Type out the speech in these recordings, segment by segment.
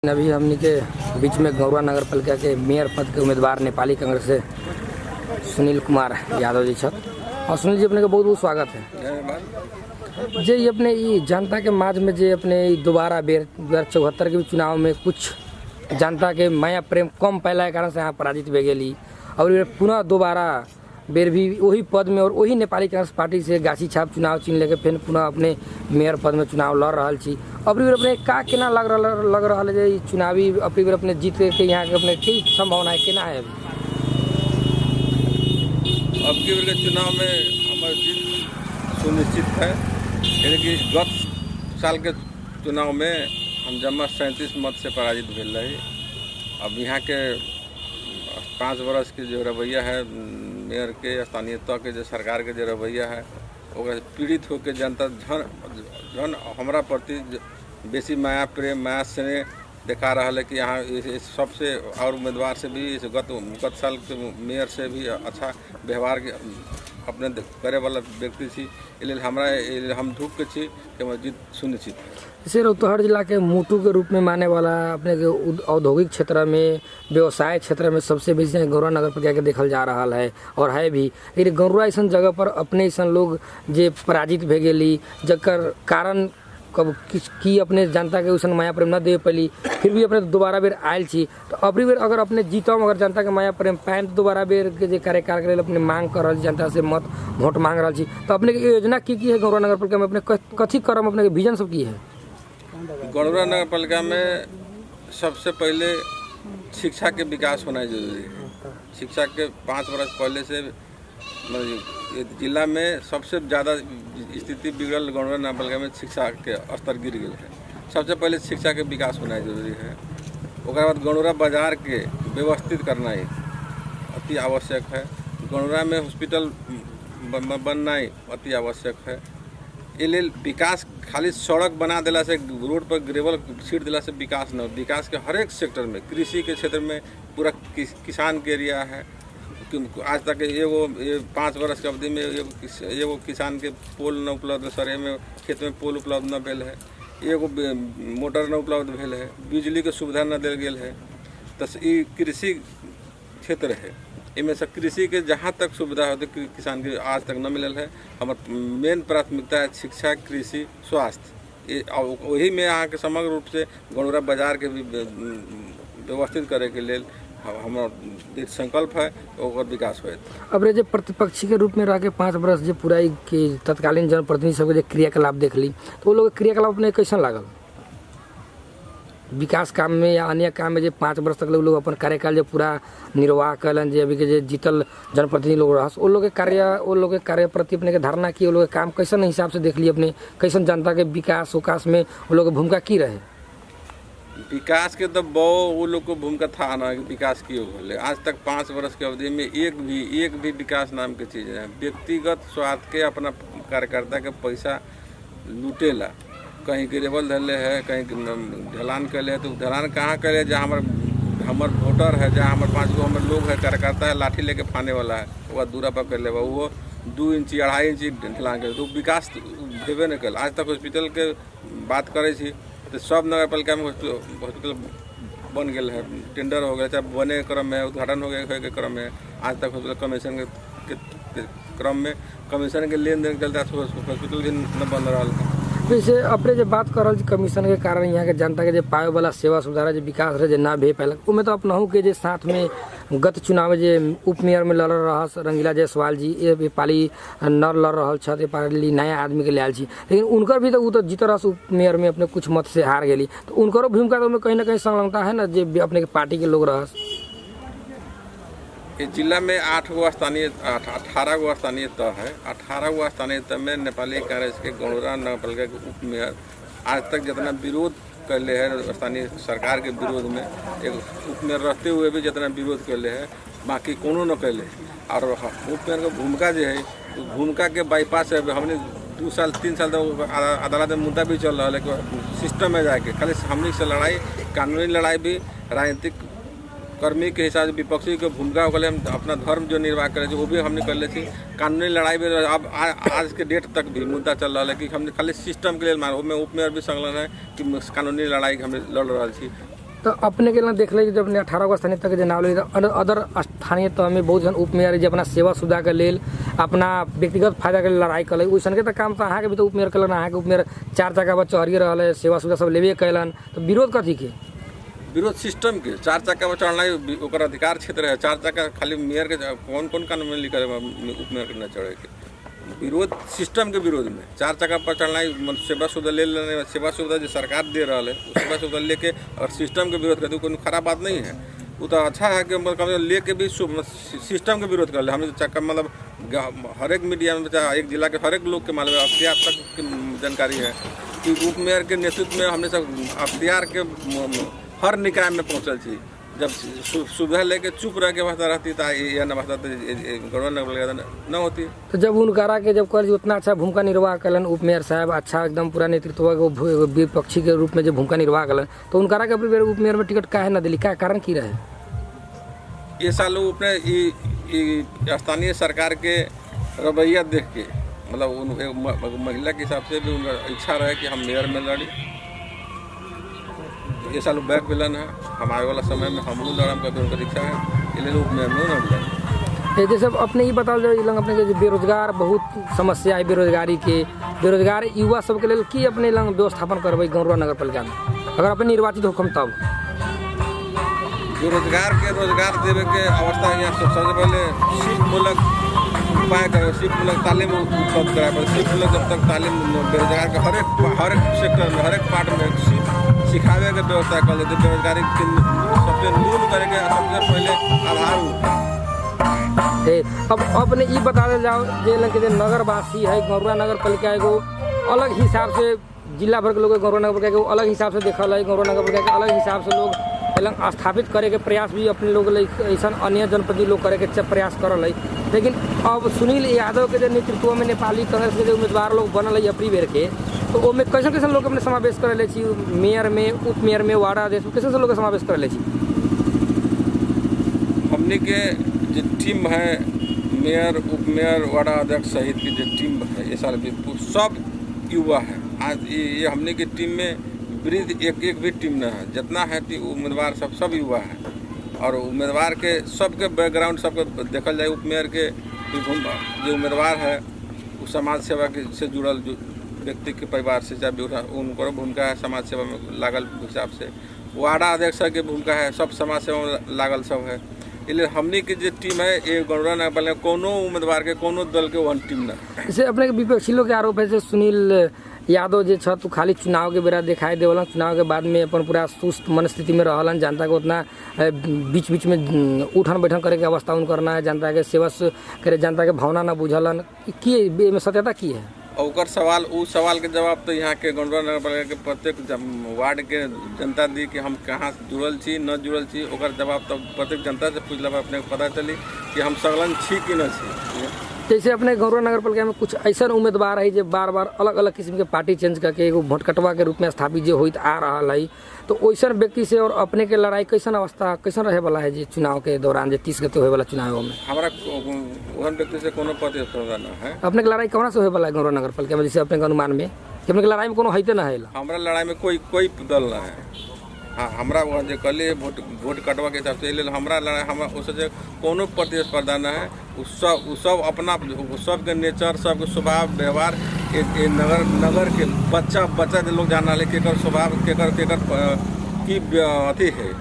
अभी हमनी के बीच में गौरा नगर पालिका के मेयर पद के उम्मीदवार नेपाली कांग्रेस से सुनील कुमार यादव जी छत। और सुनील जी अपने के बहुत बहुत स्वागत है। जे अपने जनता के माज में जे अपने दोबारा बेर 2074 के चुनाव में कुछ जनता के माया प्रेम कम पैला के कारण से यहाँ पराजित भे गेली और पुनः दोबारा बेर भी वही पद में और वही नेपाली कांग्रेस पार्टी से गाछी छाप चुनाव चिन्ह लेके फिर पुनः अपने मेयर पद में चुनाव लड़ रहा छी। अबरी बेर अपने का केना लग रहा है जे चुनावी अबरी बेर अपने जीत के यहाँ के अपने की संभावना है केना है? अब की बेर के चुनाव में हमारी जीत सुनिश्चित है। यानी कि गत साल के चुनाव में हम जमा 37 मत से पराजित भेल रही। अब यहाँ के 5 वर्ष के जो रवैया है मेयर के स्थानीयता के जो सरकार के जो रवैया है ओकरा पीड़ित होकर जनता जन हमारा प्रति बेसी माया प्रेम माया स्नेह देखा रहा है कि यहाँ इस सबसे और उम्मीदवार से भी इस गत साल के मेयर से भी अच्छा व्यवहार के अपने करे वाला व्यक्ति थी। इसलिए हमारा हम धूप के छी कि हमारी जीत सुनिश्चित है। जैसे रौतहट जिला के मोटू के रूप में माने वाला अपने के औद्योगिक क्षेत्र में व्यवसाय क्षेत्र में सबसे बेसी गौरा नगर पालिका के देखल जा रहा है और है भी। लेकिन गौरा ऐसा जगह पर अपने ऐसा लोग जे पराजित भे गेली जकर कारण कब की अपने जनता के उसन माया प्रेम न दे पैली फिर भी अपने दोबारा बेर आयल छी। तो अबरी बेर अगर अपने जीतम अगर जनता के माया प्रेम पाएम तो दोबारा बेर के जे कार्यकाल के लिए अपने मांग कर रही जनता से मत वोट मांग रहा छी। तो अपने के योजना की है गौरा नगर पालिका में अपने कथी करम अपने के विजन सब की है? गौरा नगर पालिका में सबसे पहले शिक्षा के विकास होना जरूरी है। शिक्षा के 5 वर्ष पहले से जिला में सबसे ज़्यादा स्थिति बिगड़ल गौरा नगर पालिका में शिक्षा के स्तर गिर गया है। सबसे पहले शिक्षा के विकास होना जरूरी है। उसके बाद गौरा बाजार के व्यवस्थित करना ही अति आवश्यक है। गौरा में हॉस्पिटल बनना ही अति आवश्यक है। ये विकास खाली सड़क बना दिला से रोड पर ग्रेवल सीट दिला से विकास न, विकास के हर एक सेक्टर में कृषि के क्षेत्र में पूरा किसान के एरिया है। आज तक ये 5 वर्ष की अवधि में एगो किसान के पोल न उपलब्ध सरे में खेत में पोल उपलब्ध न भेल है, एगो मोटर न उपलब्ध भेल है, बिजली के सुविधा न दिल गेल है। तो ये कृषि क्षेत्र है। इनमें से कृषि के जहाँ तक सुविधा होती किसान के आज तक न मिलल है। हमार मेन प्राथमिकता है शिक्षा कृषि स्वास्थ्य। वही में यहाँ के समग्र रूप से गौरा बाजार के भी व्यवस्थित करे के लिए हमारा संकल्प है और विकास हो। अब रे प्रतिपक्षी के रूप में रह के 5 वर्ष जो पूरा के तत्कालीन जनप्रतिनिधि सबके क्रियाकलाप देख ली तो वो लोग क्रियाकलाप अपने कैसा लागल विकास काम में या अन्य काम में जो 5 वर्ष तक लोग अपन कार्यकाल जो पूरा निर्वाह कलन जो अभी के जो जीतल जनप्रतिनिधि लोग रहा वो लोग के कार्य प्रति अपने के धारणा की वो लोग काम कैसन हिसाब से देख ली अपने कैसन जनता के विकास उकास में वो लोग भूमिका की रहे? विकास के तो वो लोग को भूमिका था ना कि विकास की बोले। आज तक 5 वर्ष की अवधि में एक भी विकास नाम की चीज़ है। व्यक्तिगत स्वार्थ के अपना कार्यकर्ता के पैसा लूटेला, कहीं गिरेबल धले है, कहीं ढलान कैले है। तो ढलान कहाँ कैले जहाँ हमार वोटर है, जहाँ हमारे 5 गो हमारे लोग है कार्यकर्ता है लाठी लेके फाने वाला है वह दूरा पर कर ले वो 2 इंची 2.5 इंची ढलान करे तो विकास भेबे नहीं कल। आज तक हॉस्पिटल के बात करे छी तो सब नगर पालिका में हॉस्पिटल बन गया है, टेंडर हो गया, चाहे बने क्रम में उद्घाटन हो गए के क्रम में। आज तक हॉस्पिटल कमीशन के क्रम में कमीशन के लेन देन चलता हॉस्पिटल भी न बन रहा है। जैसे अपने जो बात कर रहा कमीशन के कारण यहाँ के जनता के जो पाए वाला सेवा सुविधा जो विकास रहे जो ना भे पालक उमें तो अपनाहू के जो साथ में गत चुनाव जो उप मेयर में लड़ रहा रंगीला जायसवाल जी ये पाली न लड़ रहा छे पाली नया आदमी के लियाल छी। लेकिन उनकर भी तो वो तो जीत रहा उप मेयर में अपने कुछ मत से हार गई तो उनकरो भूमिका तो कहीं ना कहीं संलग्नता है ना जो अपने के पार्टी के लोग रहा। जिला में 8 गो स्थानीय 18 गो स्थानीय तह है। 18 गो स्थानीय तह में नेपाली कांग्रेस के गौरा नगर पालिका के उप मेयर आज तक जितना विरोध कैले है स्थानीय सरकार के विरोध में एक उप मेयर रहते हुए भी जितना विरोध कैले है बाकी कोनो न कैले। और उप मेयर की भूमिका जो है तो भूमिका के बाईपास है। हमने 2 साल 3 साल तक अदालत में मुद्दा भी चल रहा है सिस्टम में जाके खाली हमने से लड़ाई कानूनी लड़ाई भी राजनीतिक कर्मी के हिसाब से विपक्षी के भूमिका हो गए। हम अपना धर्म जो निर्वाह करे वो भी हमने कर लेती। कानूनी लड़ाई भी अब आज के डेट तक भी मुद्दा चल रहा है कि हमने खाली सिस्टम के लिए मार में उप मेयर भी संलग्न है कि कानूनी लड़ाई हमें लड़ रहा छी। तो अपने के लिए देख लीजिए जब 18 गो स्थानीय तक नाम ले अदर स्थानीय तह में बहुत जन उप मेयर अपना सेवा सुविधा के लेल अपना व्यक्तिगत फायदा के लिए लड़ाई कल वैसन के तो काम तो अहाँ के भी तो उप मेयर कलन अहाँ के उप मेयर 4 चक्का पर चढ़िए रहा है सेवा सुविधा सब लेबे कैलन तो विरोध कथी के विरोध सिस्टम के 4 चक्का पर चढ़ना ओकर अधिकार क्षेत्र है 4 चक्का खाली मेयर के कौन कौन कानून में लिखा है उप मेयर के न चढ़े के विरोध सिस्टम के विरोध में 4 चक्का पर चढ़ना सेवा सुविधा ले लेने सेवा सुविधा जो सरकार दे रहा है सेवा सुविधा लेके और सिस्टम के विरोध करते कोई खराब बात नहीं है वो तो अच्छा है कि मतलब लेके भी सिस्टम के विरोध कर ले हम चक्का मतलब हर एक मीडिया में एक जिला के हर एक लोग के मालूम है अख्तियार तक की जानकारी है कि उप मेयर के नेतृत्व में हमने सब अख्तियार के हर निकाय में पहुँचल थी जब सुविधा लेके चुप रह के बसता रहती था या न बसता गड़बड़ न होती। तो जब उनकारा के जब कल उतना अच्छा भूमिका निर्वाह कलन उप मेयर साहब अच्छा एकदम पूरा नेतृत्व विपक्षी के रूप में जो भूमिका निर्वाह कलन तो उनकारा के अपने उप मेयर में टिकट काहे न दिली क्या कारण की रहे ये साल अपने स्थानीय सरकार के रवैया देख के मतलब महिला के हिसाब से भी उनका इच्छा रहे कि हम मेयर में लड़ी ये साल बैक मिलन है हमारे वाला समय में हम लोग लड़ा कभी उनका इच्छा है इसलिए लोग मेयर में न लड़े। जैसे अपने ही बताओ जाए अपने के बेरोजगार बहुत समस्या है बेरोजगारी के बेरोजगार युवा सबके लिए की अपने लंग व्यवस्थापन करबे गौरवा नगर पालिका में अगर अपने निर्वाचित होखम तब बेरोजगार के रोजगार देवे के अवस्था यहाँ सबसे पहले शिल्प मूलक उपाय करे शिल्प मूलक तालीम उपलब्ध कराए पर शिल्प मूलक जब तक तालीम बेरोजगार के हर एक सेक्टर में हर एक पार्ट में सिखावे के व्यवस्था कर लेते बेरोजगारी सबसे दूर करेंगे सबसे पहले आधार अब अपने ये बता दे जाओ जे नगरवासी है गौरवा नगर पालिका एगो अलग हिसाब से जिला भर के लोग गौरवा नगर पालिका अलग हिसाब से देखल है गौरवा नगर पालिका के अलग हिसाब से लोग स्थापित करे के प्रयास भी अपने लोग ऐसा अन्य जनप्रति लोग करे के प्रयास करल है लेकिन अब सुनील यादव के नेतृत्व में नेपाली कांग्रेस के उम्मीदवार लोग बनल है अपनी बेर के तो ओमे कैसे कैसे लोग अपने समावेश कर ले मेयर में उप मेयर में वार्ड अध्यक्ष में कैसे लोग समावेश कर ले हमने के जो टीम है मेयर उप मेयर वार्ड अध्यक्ष सहित की जो टीम है ये साल भी सब युवा है आज ये हमने की टीम में वृद्ध एक भी टीम न है जितना है उम्मीदवार सब युवा है और उम्मीदवार के सबके बैकग्राउंड सबके देखल जाए उप मेयर के जो उम्मीदवार है वो समाज सेवा के से जुड़ल व्यक्ति के परिवार से चाहे उनको भूमिका है समाज सेवा में लागल हिसाब से वार्ड अध्यक्ष की भूमिका है सब समाज सेवा में लागल सब है इसलिए हमनी की जो टीम है ये गौरवा नगर पालिका कोनो उम्मीदवार के कोनो दल के वन टीम न जैसे अपने विपक्षी लोग के आरोप है जैसे सुनील यादव जो छ खाली चुनाव के बेरा दिखाई देवलन चुनाव के बाद में अपन पूरा सुस्त मनस्थिति में रहलन जनता के उतना बीच बीच में उठन बैठन करे के अवस्था उन करना है जनता के सेवा करे जनता के भावना न बुझलन की सत्यता की है और सवाल उस सवाल के जवाब तो यहाँ के गौरवा नगर पालिका के प्रत्येक वार्ड के जनता दी कि हम कहाँ जुड़ल छी न जुड़ल छी ओकर जवाब तो प्रत्येक जनता से पूछला अपने पता चली कि हम सगलन छी कि न छी। जैसे अपने गौरवा नगर पालिका में कुछ ऐसा उम्मीदवार है जो बार बार अलग अलग किस्म के पार्टी चेंज करके एगो भोटकटवा के रूप में स्थापित जो होइत आ रहा है तो वैसा व्यक्ति से और अपने के लड़ाई कैसन अवस्था कैसन रहे वाला है जी चुनाव के दौरान जो 30 गते होए वाला चुनाव में हमारा वहन व्यक्ति से कोनो प्रतिस्पर्धा न है। अपने के लड़ाई कौन से होए वाला है गौरवा नगर पालिका में जैसे अपने के अनुमान में अपने के लड़ाई में कोनो है ना है हमारा लड़ाई में कोई दल न है। हाँ हमारा वहाँ जो कल वोट कटवा के हिसाब से हमारा लड़ाई हमारा उससे कोनो प्रतिस्पर्धा न है सब अपना सब के नेचर सबके स्वभाव व्यवहार नगर के बच्चा लोग जान रहा है केकर स्वभाव केकर की अथी है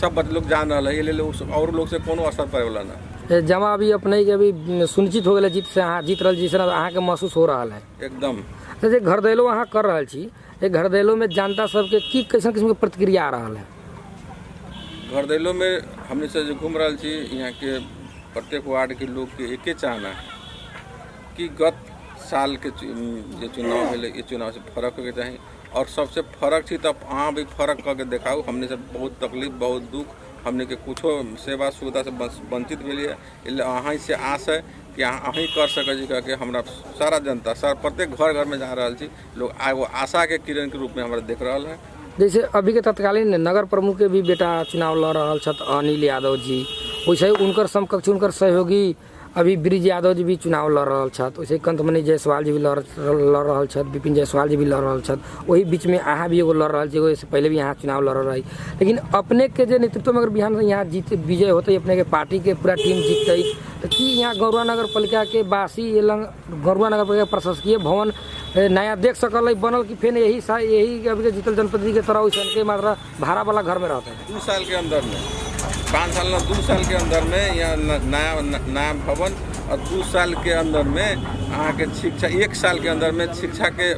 सब लोग जान रहा है ये और लोग से कोनो असर पड़े वाला ना जमा अभी अपने के अभी सुनिश्चित हो गए जीत रहा जैसे अहाँ के महसूस हो रहा है एकदम जैसे घर दैलो अहाँ कर रहा छी एक घर दैलो में जनता सबके की कैसन किस्म के प्रतिक्रिया आ रहा है घर दैलो में हमने से जो घूम रहा छी यहाँ के प्रत्येक वार्ड के लोग के एके चाहना है कि गत साल के जो चुनाव है ये चुनाव से फर्क होके चाहिए और सबसे फर्क थी तब अहाँ भी फर्क करके दिखाओ हमने से बहुत तकलीफ बहुत दुख हमने के कुछो सेवा सुविधा से वंचित मिली है इसलिए अहाँ से आस है कि अहाँ कर सके कि हमारा सारा जनता प्रत्येक घर में जा रहा छी लोग वो आशा के किरण के रूप में हमारा देख रहा है। जैसे अभी के तत्कालीन नगर प्रमुख के भी बेटा चुनाव लड़ रहा अनिल यादव जी वैसे उनकर समकक्ष उनकर सहयोगी अभी ब्रिज यादव जी भी चुनाव लड़ रहा छथि, वैसे कंतमणि जायसवाल जी भी लड़ रहा छथि, विपिन जायसवाल जी भी लड़ रहा छथि, वही बीच में अहाँ भी एगो लड़ रहा छी, इससे पहले भी यहाँ चुनाव लड़ रही। लेकिन अपने के जो नेतृत्व में अगर बिहान यहाँ जीत विजय होते, अपने के पार्टी के पूरा टीम जीतते, तो कि यहाँ गौरवा नगर पालिका के वासी गौरवा नगर पालिका प्रशासकीय भवन नया देख सकल बनल कि फिर यही अभी के जीतल जनप्रतिनिधि के तरह वैसे के मात्रा भाड़ा वाला घर में रहते हैं? 2 साल के अंदर में, 5 साल ना 2 साल के अंदर में यहाँ नया भवन, और 2 साल के अंदर में अहाँ के शिक्षा, 1 साल के अंदर में शिक्षा के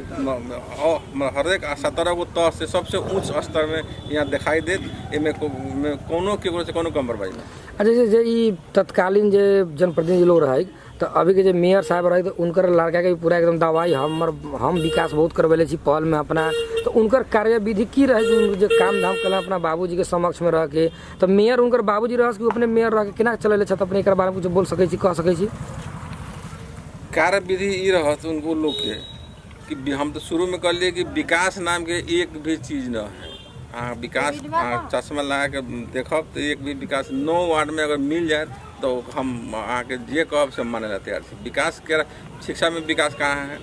हर एक 17 गो तह से सबसे उच्च स्तर में यहाँ दिखाई देत। इनमें कोनो केकरो से कोनो कम्प्रोमाइज नहीं। अच्छा, जे तत्कालीन जो जनप्रतिनिधि लोग रहे, तो अभी के जो मेयर साहब रहे, तो उनकर लड़का के भी पूरा एकदम दवाई हम विकास बहुत करवेले छी पहल में अपना, तो उनकर कार्यविधि की रहे जो काम धाम कल अपना बाबूजी के समक्ष में रह के, तो मेयर उनकर बाबूजी रह कि अपने मेयर रह के केना चले छथि, अपने एक बारे में कुछ बोल सकै छी, कह सकै छी? कार्यविधि ये रहत उनको लोग के कि हम तो शुरू में कर लिए कि विकास नाम के एक भी चीज़ न है। विकास चश्मा लगा के देखब तो एक भी विकास 9 वार्ड में अगर मिल जाए तो हम आके जे कहब से माने ला तैयार छी। विकास के शिक्षा में विकास कहाँ है,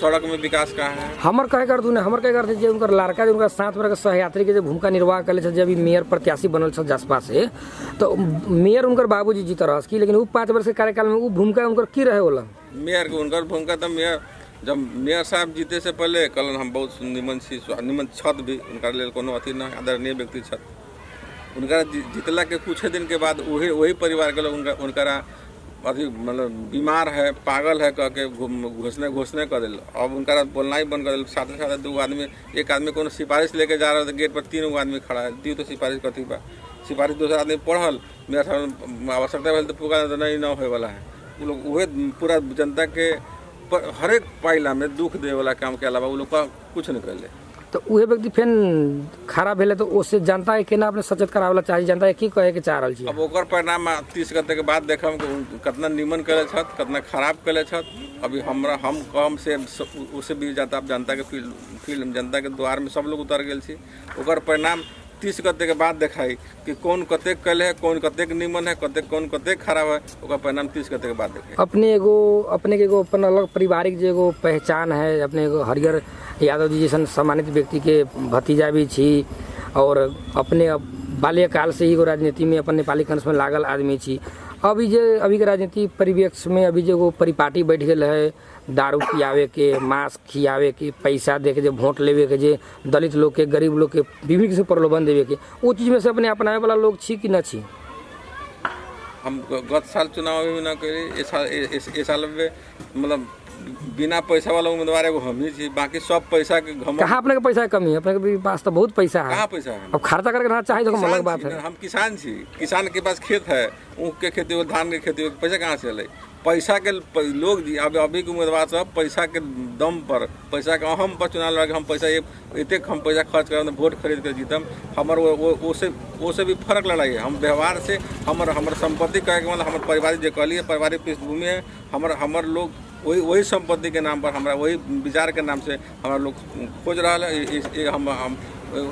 सड़क में विकास कहाँ है? हमर कहे कर दूने हमर कहे कर जे उनकर लड़का जो उनका साथ में सहयात्री के जो भूमिका निर्वाह कर ले, अभी मेयर प्रत्याशी बनल छ जसपा से, तो मेयर उनकर बाबूजी जीत रहस की, लेकिन वो 5 वर्ष के कार्यकाल में वो भूमिका उनकर की रहे होला? मेयर के उनकर भूमिका तो मेयर जब मेयर साहब जीते से पहले कल हम बहुत निमन छत भी उनका लेल कोनो अथी न आदरणीय व्यक्ति छत, उनका जीतला के कुछ दिन के बाद वही परिवार के लोग उनका अभी मतलब बीमार है, पागल है कह के घोषणा कर दिल। अब उनका बोलना ही बंद कर दिल। साथ साथ 2 आदमी, एक आदमी को सिफारिश लेके जा रहा था, गेट पर 3 गो आदमी खड़ा है, दी तो सिफारिश कथी बा, सिफारिश दूसरा आदमी पढ़ल, मेरा आवश्यकता भेल तो पूरा नहीं न होए वाला है। वो लोग वह पूरा जनता के हर एक पाइला में दुख दे वाला काम के अलावा वो लोग का कुछ नहीं कर ले। तो वह व्यक्ति फिर खराब भेले तो उससे जनता है केना अपने सचेत करावला चाहिए, जनता की कहे के चाह रही छी। अब ओकर परिणाम 30 गते के बाद देखम कितना निमन करे छत, कितना खराब करे छत। अभी हम कम से उसे भी जाता जनता के फील्ड जनता के द्वार में सब लोग उतर गए छी। ओकर परिणाम 30 गते के बाद देखाई कि कौन कतेक कल है, कौन कतेक निमन है, कौन कतेक खराब है। ओकर परिणाम 30 गते के बाद देखाई। अपने के एगो अपन अलग पारिवारिक जो एगो पहचान है, अपने एगो हरियर यादव जी जैसन सम्मानित व्यक्ति के भतीजा भी छी, और अपने बाल्यकाल से ही राजनीति में अपन नेपाली कांग्रेस में लागल आदमी छी। अभी के राजनीति परिवेश में अभी जो परिपाटी बैठ गए है, दारू पियावे के, मांस खियावे के, पैसा दे के जो वोट लेवे के, जे दलित लोग के, गरीब लोग के विभिन्न किस्म प्रलोभन देवे के, वो चीज में से अपने अपनावे वाला लोग छी कि न छी? हम गत साल चुनाव भी ना करे, इस साल में मतलब बिना पैसा वाला उम्मीदवार एगो हम ही छी, बाकी सब पैसा के घमंड। कहाँ अपने के पैसा की कमी है? अपने के पास तो बहुत पैसा है। कहाँ पैसा है? अब खर्चा करके रहना चाहिए तो अलग बात है। हम किसान छी, किसान के पास खेत है, ऊख के खेती हो, धान के खेती हो, पैसा कहाँ से ले? पैसा के लोग अभी के उम्मीदवार सब पैसा के दम पर, पैसा के हम पर चुनाव लड़ा के हम पैसा इतने हम पैसा खर्च कर वोट खरीद कर जीतम। हमार वो से भी फर्क लड़ाई है। हम व्यवहार से हमार संपत्ति कहे के मतलब हमारे पारिवारिक जो कहलिए पारिवारिक पृष्ठभूमि है, हमार लोग वही संपत्ति के नाम पर, हमारा वही विचार के नाम से हमारा लोग खोज रहा है। हम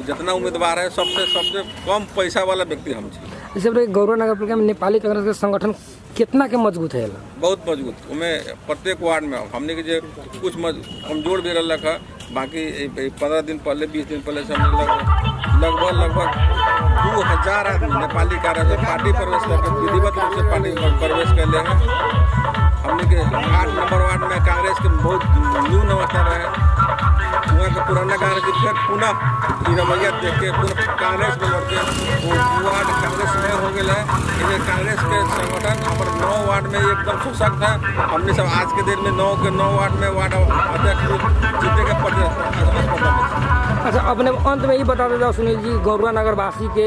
जितना उम्मीदवार है सबसे कम पैसा वाला व्यक्ति हम छी। जैसे गौरव नगर पालिका में नेपाली कांग्रेस के संगठन कितना के मजबूत है? बहुत मजबूत। उनमें प्रत्येक वार्ड में हमने के जो कुछ कमजोर भी रहा है, बाकी 15 दिन पहले 20 दिन पहले से लगभग 2000 आदमी नेपाली कांग्रेस पार्टी प्रवेश करके विधिवत रूप से पार्टी प्रवेश कर ले हैं। हमने के 8 नंबर वार्ड में कांग्रेस के बहुत न्यून अवस्था रहे, वहाँ के पुराना कांग्रेस फिर पुनः रवैया देख के पुनः कांग्रेस में लड़के वो वार्ड कांग्रेस में हो गया है। इन्हें कांग्रेस के संगठन हमारे 9 वार्ड में एकदम सशक्त है। हमने सब आज के दिन में 9 वार्ड में वार्ड अध्यक्ष जीते के पद। अच्छा, अपने अंत में ही बता देता सुनील जी, गौरवा नगर वासी के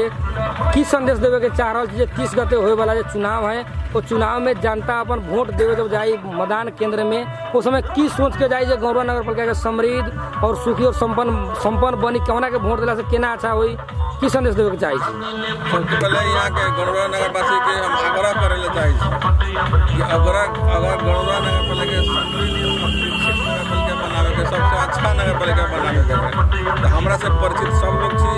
की संदेश देवे के चाह रहा है? 30 गते होए वाला जो चुनाव है, वो चुनाव में जनता अपन वोट देवे जब जाए मतदान केंद्र में, उस समय की सोच के जाए गौरवा नगर पालिका के समृद्ध और सुखी और संपन्न बनी, कहना के वोट दिला से केना अच्छा हुई, की संदेश देवे के चाहिए? सबसे पहले यहाँ के गौरवा नगर वासी के हम आग्रह करे ले चाहिए कि अगर गौरवा नगर पालिका बनावे के सबसे अच्छा नगर पालिका बनावे के तो हमरा से परिचित सब लोग छी।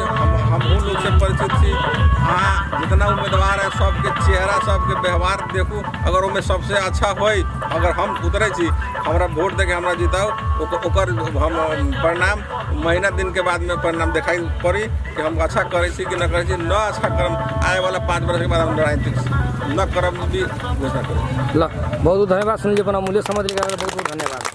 हम उन लोग से परिचित थी। हाँ, जितना उम्मीदवार है सबके चेहरा सबके व्यवहार देखू, अगर उनमें सबसे अच्छा होई, अगर हम उतरे छी, हमरा वोट देके हमरा जिताओ, ओकर हम परिणाम महीना दिन के बाद में परिणाम दिखाई पड़ी कि हम अच्छा करे छी कि न करे छी। न अच्छा करम, आए वाला 5 वर्ष के बाद हम राजनीतिक न करम भी घोषणा करें। ल बहुत बहुत धन्यवाद सुनील जी, अपना मूल्य समझ लिया, बहुत बहुत धन्यवाद।